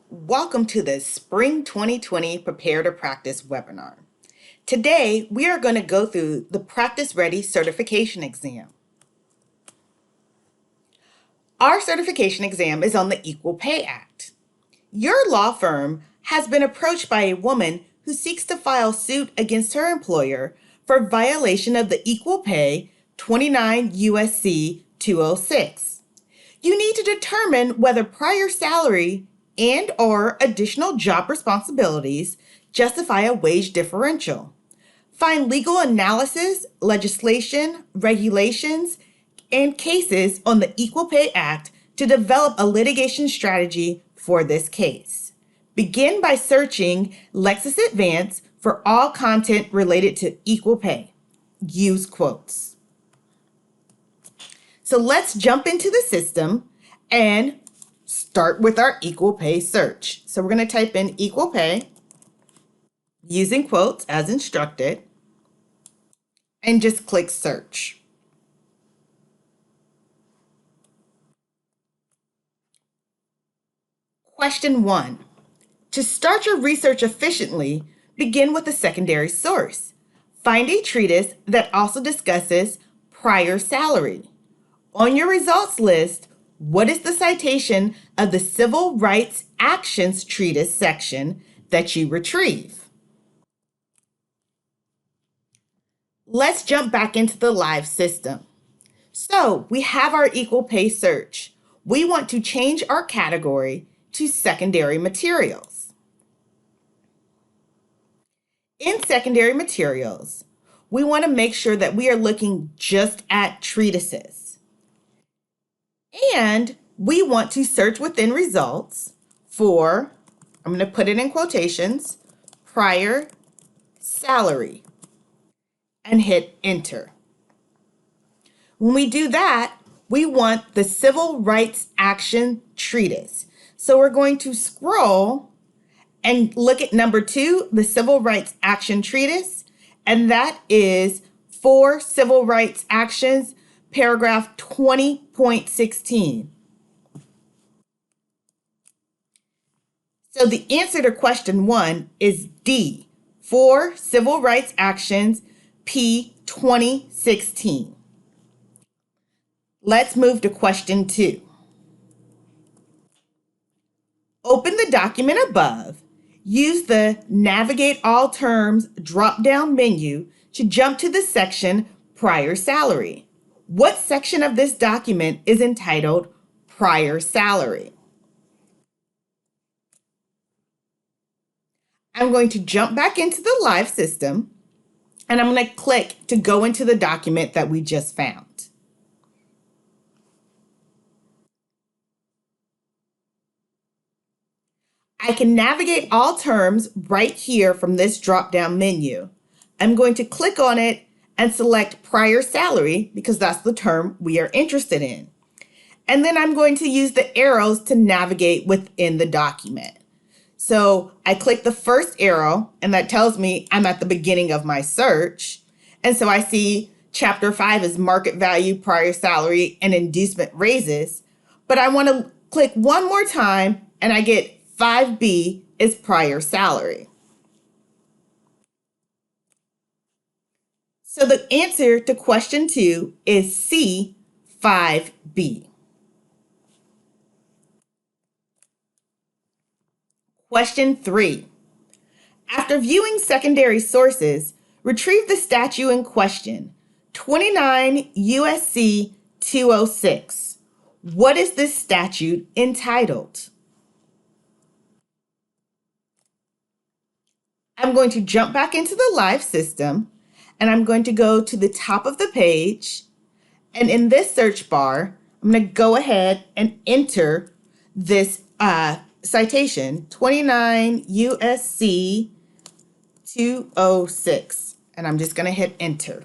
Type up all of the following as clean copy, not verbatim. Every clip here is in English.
Welcome to the Spring 2020 Prepare to Practice webinar. Today, we are going to go through the Practice Ready certification exam. Our certification exam is on the Equal Pay Act. Your law firm has been approached by a woman who seeks to file suit against her employer for violation of the Equal Pay 29 USC 206. You need to determine whether prior salary and/or additional job responsibilities justify a wage differential. Find legal analysis, legislation, regulations, and cases on the Equal Pay Act to develop a litigation strategy for this case. Begin by searching Lexis Advance for all content related to equal pay. Use quotes. So let's jump into the system and start with our equal pay search. So we're going to type in equal pay using quotes as instructed and just click search. Question 1. To start your research efficiently, begin with a secondary source. Find a treatise that also discusses prior salary. On your results list, what is the citation of the Civil Rights Actions Treatise section that you retrieve? Let's jump back into the live system. So we have our equal pay search. We want to change our category to secondary materials. In secondary materials, we want to make sure that we are looking just at treatises. And we want to search within results for, I'm going to put it in quotations, prior salary, and hit enter. When we do that, we want the Civil Rights Action Treatise. So we're going to scroll and look at number 2, the Civil Rights Action Treatise, and that is for Civil Rights Actions, paragraph 20.16. So the answer to question 1 is D, for Civil Rights Actions, P 2016. Let's move to question 2. Open the document above. Use the Navigate All Terms drop-down menu to jump to the section Prior Salary. What section of this document is entitled Prior Salary? I'm going to jump back into the live system and I'm going to click to go into the document that we just found. I can navigate all terms right here from this drop-down menu. I'm going to click on it and select prior salary because that's the term we are interested in. And then I'm going to use the arrows to navigate within the document. So I click the first arrow and that tells me I'm at the beginning of my search. And so I see chapter 5 is market value, prior salary, and inducement raises. But I want to click one more time and I get 5B is prior salary. So the answer to question 2 is C, 5B. Question 3. After viewing secondary sources, retrieve the statute in question, 29 USC 206. What is this statute entitled? I'm going to jump back into the live system and I'm going to go to the top of the page. And in this search bar, I'm going to go ahead and enter this citation, 29 USC 206. And I'm just going to hit enter.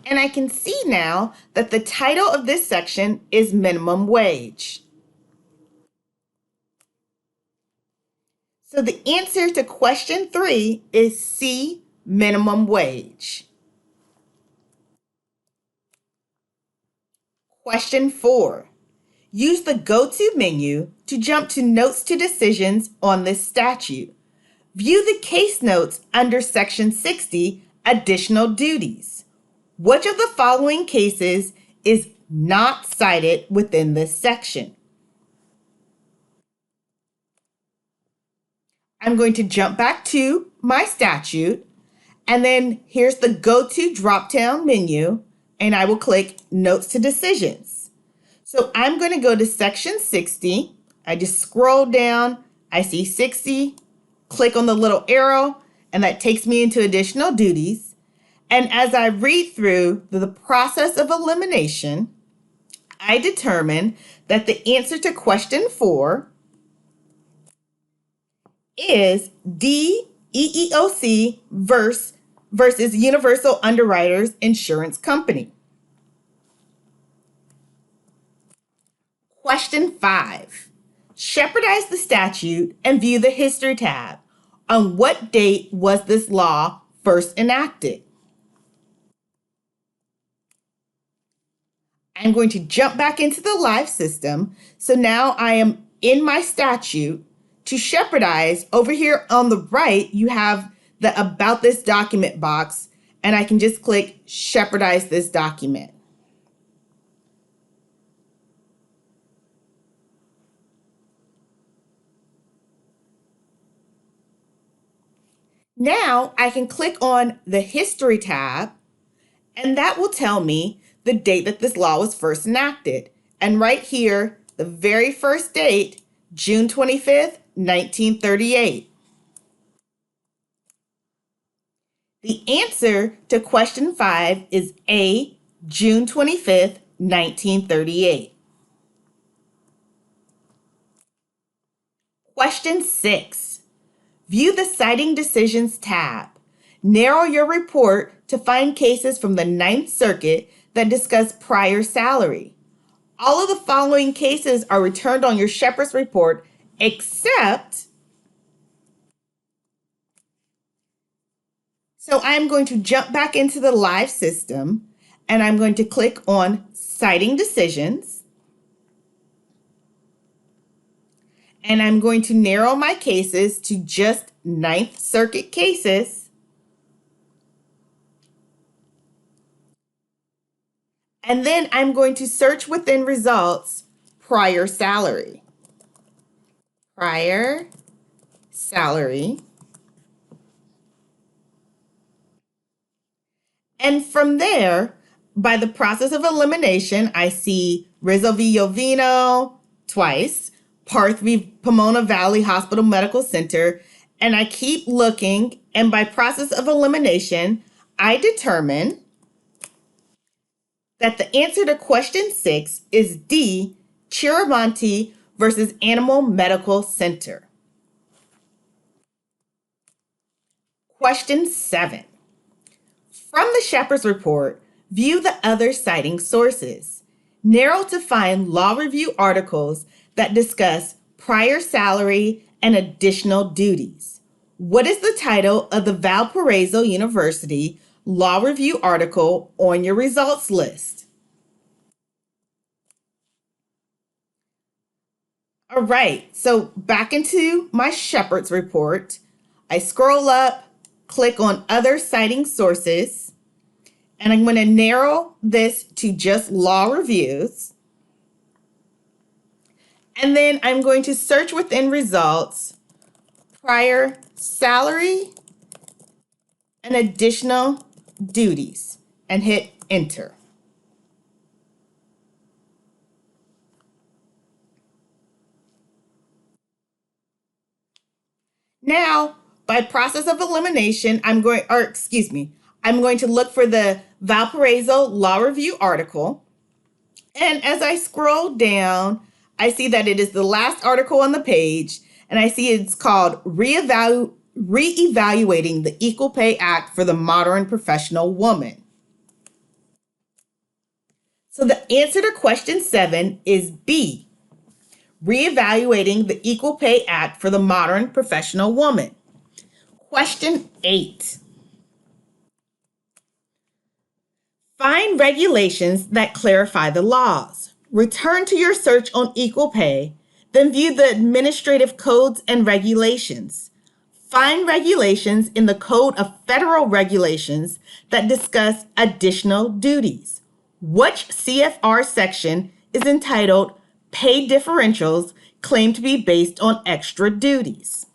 And I can see now that the title of this section is minimum wage. So the answer to question 3 is C, minimum wage. Question 4. Use the Go-To menu to jump to Notes to Decisions on this statute. View the case notes under Section 60, Additional Duties. Which of the following cases is not cited within this section? I'm going to jump back to my statute, and then here's the Go-To drop-down menu, and I will click Notes to Decisions. So I'm going to go to Section 60. I just scroll down, I see 60, click on the little arrow, and that takes me into additional duties. And as I read through the process of elimination, I determine that the answer to question 4 is D, EEOC versus Universal Underwriters Insurance Company. Question 5. Shepherdize the statute and view the History tab. On what date was this law first enacted? I'm going to jump back into the live system. So now I am in my statute. To shepherdize, over here on the right, you have the About This Document box, and I can just click Shepherdize this document. Now I can click on the History tab, and that will tell me the date that this law was first enacted. And right here, the very first date, June 25th, 1938. The answer to question 5 is A, June 25th, 1938. Question 6. View the Citing Decisions tab. Narrow your report to find cases from the Ninth Circuit that discuss prior salary. All of the following cases are returned on your Shepard's report except... So I'm going to jump back into the live system, and I'm going to click on Citing Decisions. And I'm going to narrow my cases to just Ninth Circuit cases. And then I'm going to search within results, prior salary. Prior salary. And from there, by the process of elimination, I see Rizzo v. Jovino twice, Parth v. Pomona Valley Hospital Medical Center, and I keep looking, and by process of elimination, I determine that the answer to question 6 is D, Chiramonte versus Animal Medical Center. Question 7. From the Shepard's report, view the other citing sources. Narrow to find law review articles that discuss prior salary and additional duties. What is the title of the Valparaiso University law review article on your results list? All right, so back into my Shepard's report, I scroll up, click on other citing sources, and I'm going to narrow this to just law reviews. And then I'm going to search within results, prior salary and additional duties, and hit enter. Now, by process of elimination, I'm going to look for the Valparaiso Law Review article. And as I scroll down, I see that it is the last article on the page, and I see it's called Reevaluating the Equal Pay Act for the Modern Professional Woman. So the answer to question 7 is B, Reevaluating the Equal Pay Act for the Modern Professional Woman. Question 8. Find regulations that clarify the laws. Return to your search on equal pay, then view the administrative codes and regulations. Find regulations in the Code of Federal Regulations that discuss additional duties. Which CFR section is entitled Pay Differentials Claimed to be Based on Extra Duties?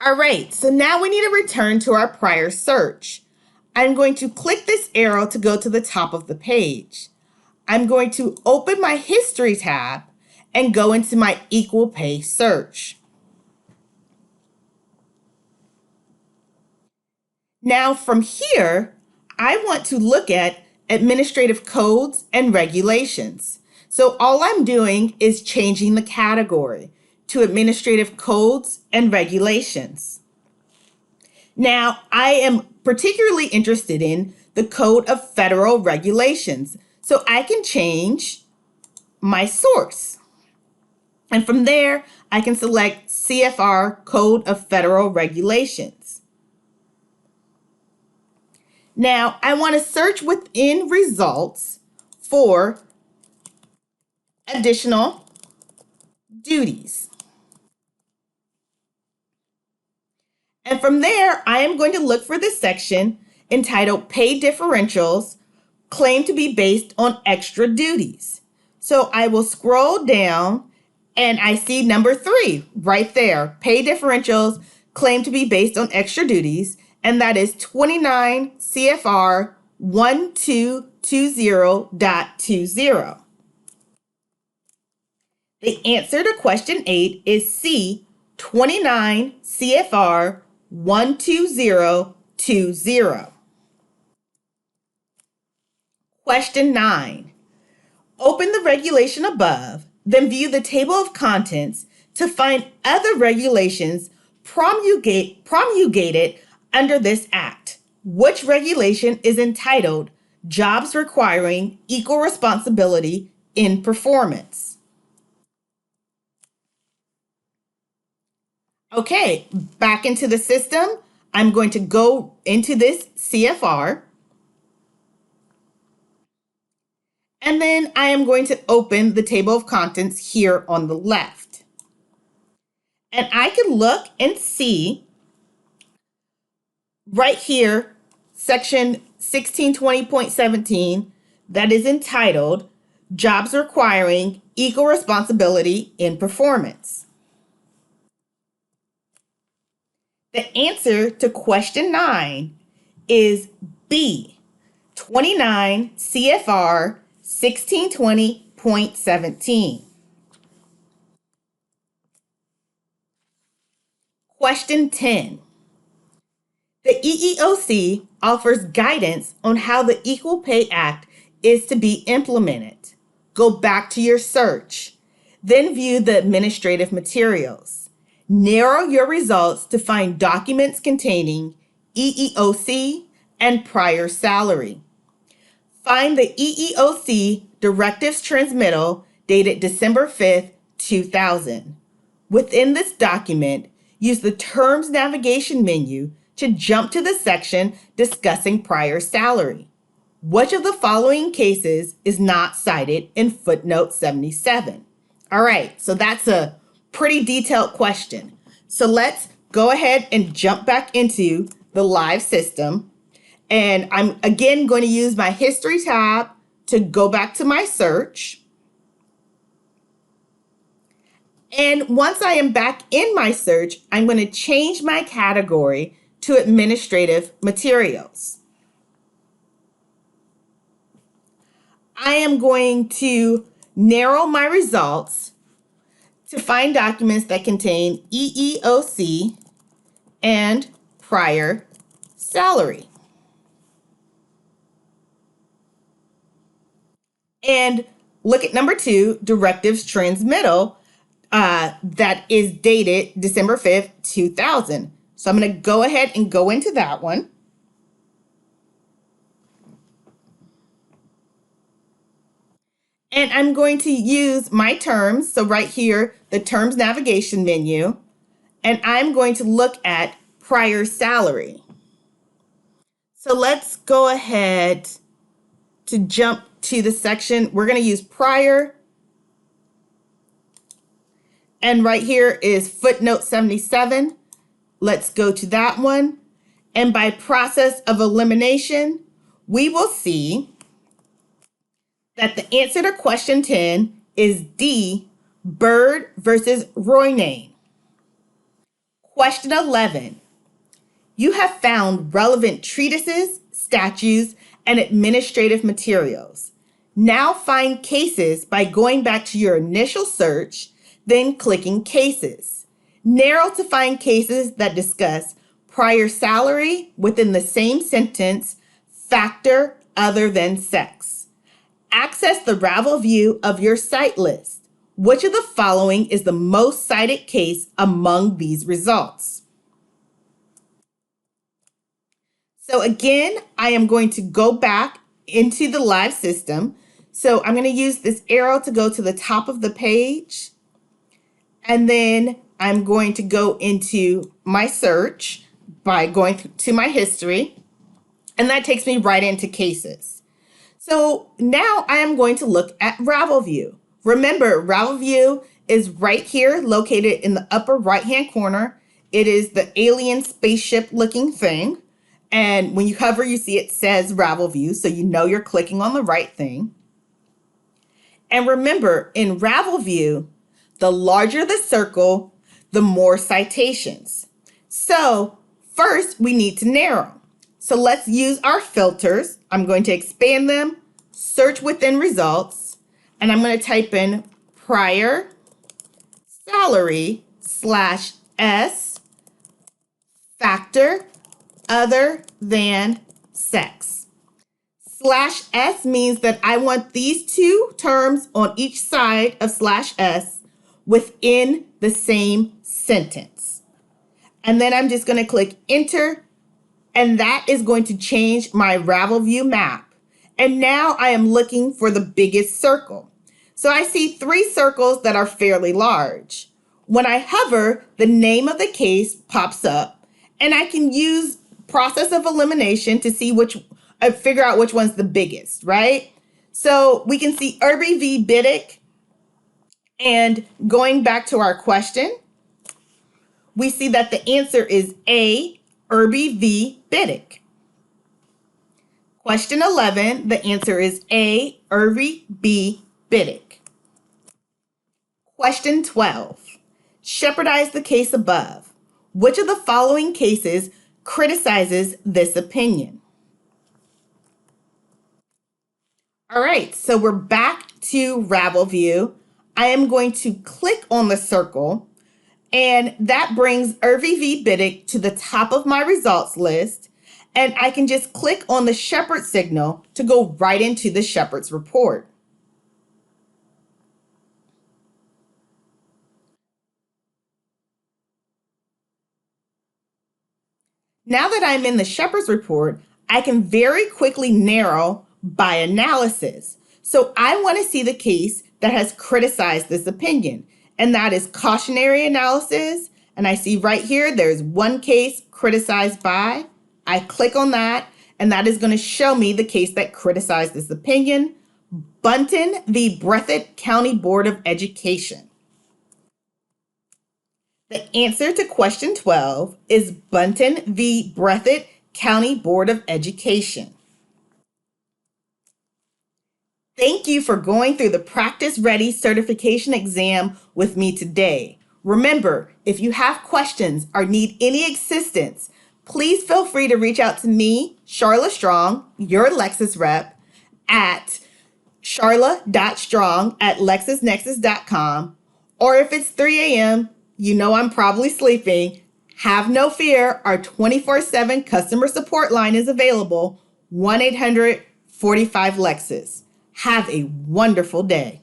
All right, so now we need to return to our prior search. I'm going to click this arrow to go to the top of the page. I'm going to open my History tab and go into my Equal Pay search. Now from here, I want to look at administrative codes and regulations. So all I'm doing is changing the category to administrative codes and regulations. Now, I am particularly interested in the Code of Federal Regulations, so I can change my source. And from there, I can select CFR Code of Federal Regulations. Now, I want to search within results for additional duties. And from there, I am going to look for the section entitled Pay Differentials Claimed to be Based on Extra Duties. So I will scroll down and I see number 3 right there, Pay Differentials Claimed to be Based on Extra Duties, and that is 29 CFR 1220.20. The answer to question 8 is C, 29 CFR 120.20. Question 9. Open the regulation above, then view the table of contents to find other regulations promulgated under this act. Which regulation is entitled Jobs Requiring Equal Responsibility in Performance? Okay, back into the system. I'm going to go into this CFR. And then I am going to open the table of contents here on the left. And I can look and see right here, section 1620.17, that is entitled Jobs Requiring Equal Responsibility in Performance. The answer to question 9 is B, 29 CFR 1620.17. Question 10. The EEOC offers guidance on how the Equal Pay Act is to be implemented. Go back to your search, then view the administrative materials. Narrow your results to find documents containing EEOC and prior salary. Find the EEOC Directives Transmittal dated December 5th, 2000. Within this document, use the Terms navigation menu to jump to the section discussing prior salary. Which of the following cases is not cited in footnote 77? All right, so that's a pretty detailed question. So let's go ahead and jump back into the live system. And I'm again going to use my History tab to go back to my search. And once I am back in my search, I'm going to change my category to Administrative Materials. I am going to narrow my results to find documents that contain EEOC and prior salary. And look at number 2, Directives Transmittal, that is dated December 5th, 2000. So I'm going to go ahead and go into that one. And I'm going to use my terms. So right here, the terms navigation menu, and I'm going to look at prior salary. So let's go ahead to jump to the section. We're going to use prior. And right here is footnote 77. Let's go to that one. And by process of elimination, we will see that the answer to question 10 is D, Bird versus Roynane. Question 11. You have found relevant treatises, statutes, and administrative materials. Now find cases by going back to your initial search, then clicking cases. Narrow to find cases that discuss prior salary within the same sentence, factor other than sex. Access the Ravel view of your cite list. Which of the following is the most cited case among these results? So again, I am going to go back into the live system. So I'm going to use this arrow to go to the top of the page. And then I'm going to go into my search by going to my history. And that takes me right into cases. So now I am going to look at Ravel View. Remember, Ravel View is right here located in the upper right-hand corner. It is the alien spaceship looking thing. And when you hover, you see it says Ravel View, so you know you're clicking on the right thing. And remember, in Ravel View, the larger the circle, the more citations. So first, we need to narrow. So let's use our filters. I'm going to expand them, search within results, and I'm going to type in prior salary /S factor other than sex. /S means that I want these two terms on each side of /S within the same sentence. And then I'm just going to click enter, and that is going to change my Ravel View map. And now I am looking for the biggest circle. So I see 3 circles that are fairly large. When I hover, the name of the case pops up, and I can use process of elimination to see figure out which one's the biggest, right? So we can see Irby v. Biddick. And going back to our question, we see that the answer is A, Irby v. Biddick. Question 11, the answer is A, Irby b. Biddick. Question 12, shepherdize the case above. Which of the following cases criticizes this opinion? All right, so we're back to Ravel View. I am going to click on the circle, and that brings Irby v. Biddick to the top of my results list, and I can just click on the Shepherd signal to go right into the Shepherd's report. Now that I'm in the Shepherd's report, I can very quickly narrow by analysis. So I want to see the case that has criticized this opinion, and that is cautionary analysis. And I see right here, there's one case criticized by. I click on that, and that is going to show me the case that criticized this opinion, Bunton v. Breathitt County Board of Education. The answer to question 12 is Bunton v. Breathitt County Board of Education. Thank you for going through the Practice Ready certification exam with me today. Remember, if you have questions or need any assistance, please feel free to reach out to me, Sharla Strong, your Lexis rep, at sharla.strong@lexisnexis.com. Or if it's 3 a.m., you know I'm probably sleeping. Have no fear, our 24/7 customer support line is available, 1-800-45-LEXIS. Have a wonderful day.